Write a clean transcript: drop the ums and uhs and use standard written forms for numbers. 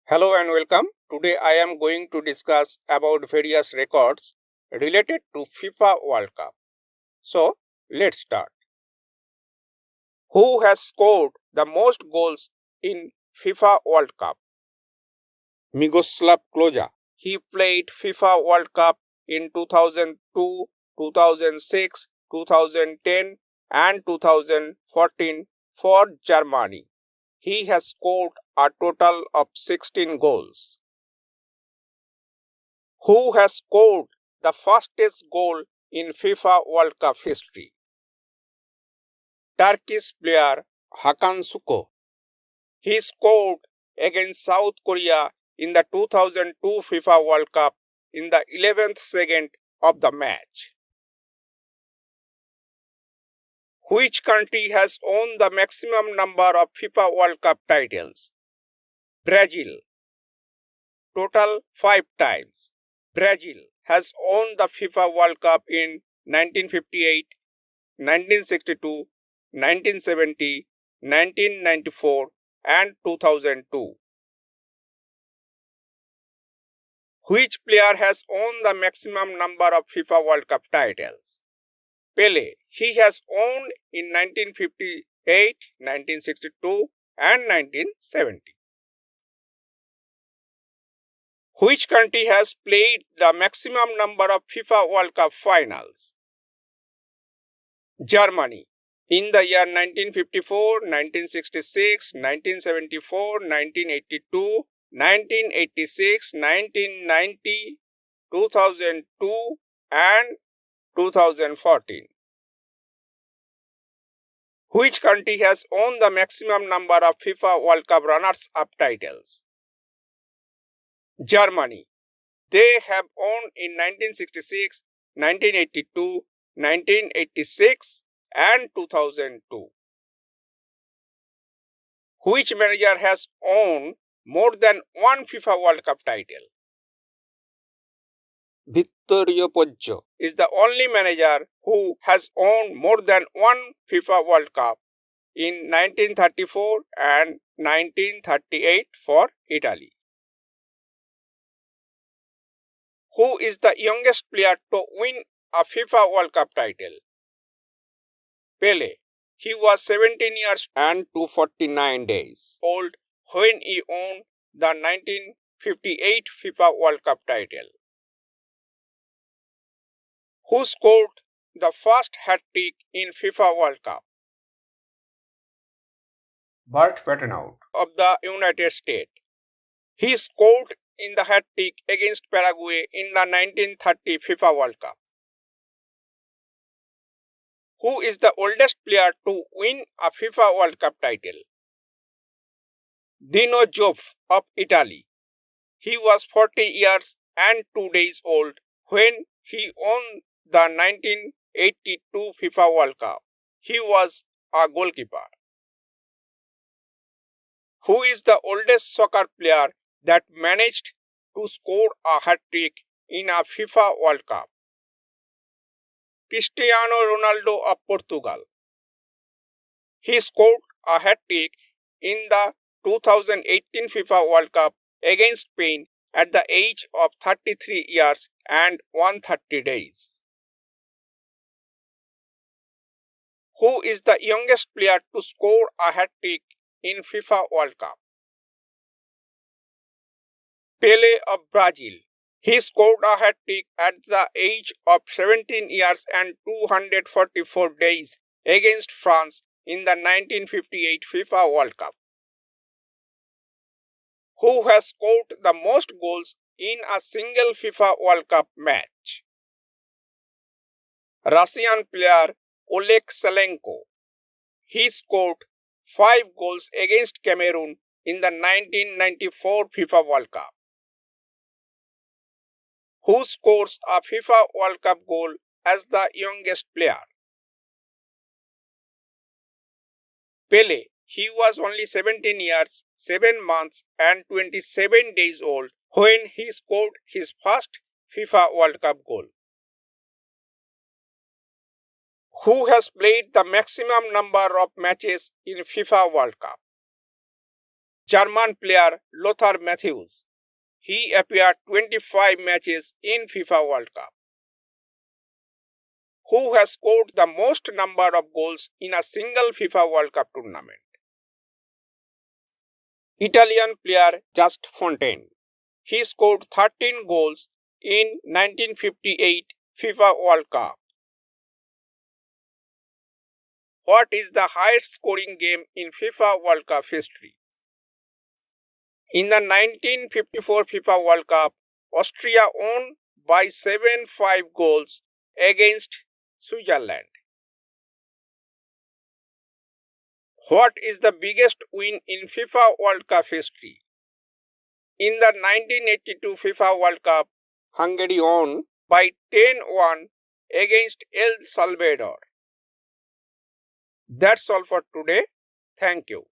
Hello and welcome. Today I am going to discuss about various records related to FIFA World Cup. So, let's start. Who has scored the most goals in FIFA World Cup? Miroslav Klose. He played FIFA World Cup in 2002, 2006, 2010 and 2014 for Germany. He has scored a total of 16 goals. Who has scored the fastest goal in FIFA World Cup history? Turkish player Hakan Suko. He scored against South Korea in the 2002 FIFA World Cup in the 11th second of the match. Which country has won the maximum number of FIFA World Cup titles? Brazil. Total 5 times. Brazil has won the FIFA World Cup in 1958, 1962, 1970, 1994 and 2002. Which player has won the maximum number of FIFA World Cup titles? Pelé. He has won in 1958, 1962 and 1970. Which country has played the maximum number of FIFA World Cup finals? Germany. In the year 1954, 1966, 1974, 1982, 1986, 1990, 2002 and 2014. Which country has won the maximum number of FIFA World Cup runners-up titles? Germany. They have won in 1966, 1982, 1986 and 2002. Which manager has won more than one FIFA World Cup title? Victories is the only manager who has won more than one FIFA World Cup in 1934 and 1938 for Italy. Who is the youngest player to win a FIFA World Cup title? Pelé. He was 17 years and 249 days old when he won the 1958 FIFA World Cup title. Who scored the first hat-trick in FIFA World Cup? Bart Patternout of the United States. He scored in the hat-trick against Paraguay in the 1930 FIFA World Cup. Who is the oldest player to win a FIFA World Cup title? Dino Zoff of Italy. He was 40 years and 2 days old when he won the 1982 FIFA World Cup. He was a goalkeeper. Who is the oldest soccer player that managed to score a hat-trick in a FIFA World Cup? Cristiano Ronaldo of Portugal. He scored a hat-trick in the 2018 FIFA World Cup against Spain at the age of 33 years and 130 days. Who is the youngest player to score a hat-trick in FIFA World Cup? Pelé of Brazil. He scored a hat-trick at the age of 17 years and 244 days against France in the 1958 FIFA World Cup. Who has scored the most goals in a single FIFA World Cup match? Russian player Oleg Salenko. He scored 5 goals against Cameroon in the 1994 FIFA World Cup. Who scores a FIFA World Cup goal as the youngest player? Pelé. He was only 17 years, 7 months and 27 days old when he scored his first FIFA World Cup goal. Who has played the maximum number of matches in FIFA World Cup? German player Lothar Matthäus. He appeared 25 matches in FIFA World Cup. Who has scored the most number of goals in a single FIFA World Cup tournament? Italian player Just Fontaine. He scored 13 goals in 1958 FIFA World Cup. What is the highest scoring game in FIFA World Cup history? In the 1954 FIFA World Cup, Austria won by 7-5 goals against Switzerland. What is the biggest win in FIFA World Cup history? In the 1982 FIFA World Cup, Hungary won by 10-1 against El Salvador. That's all for today. Thank you.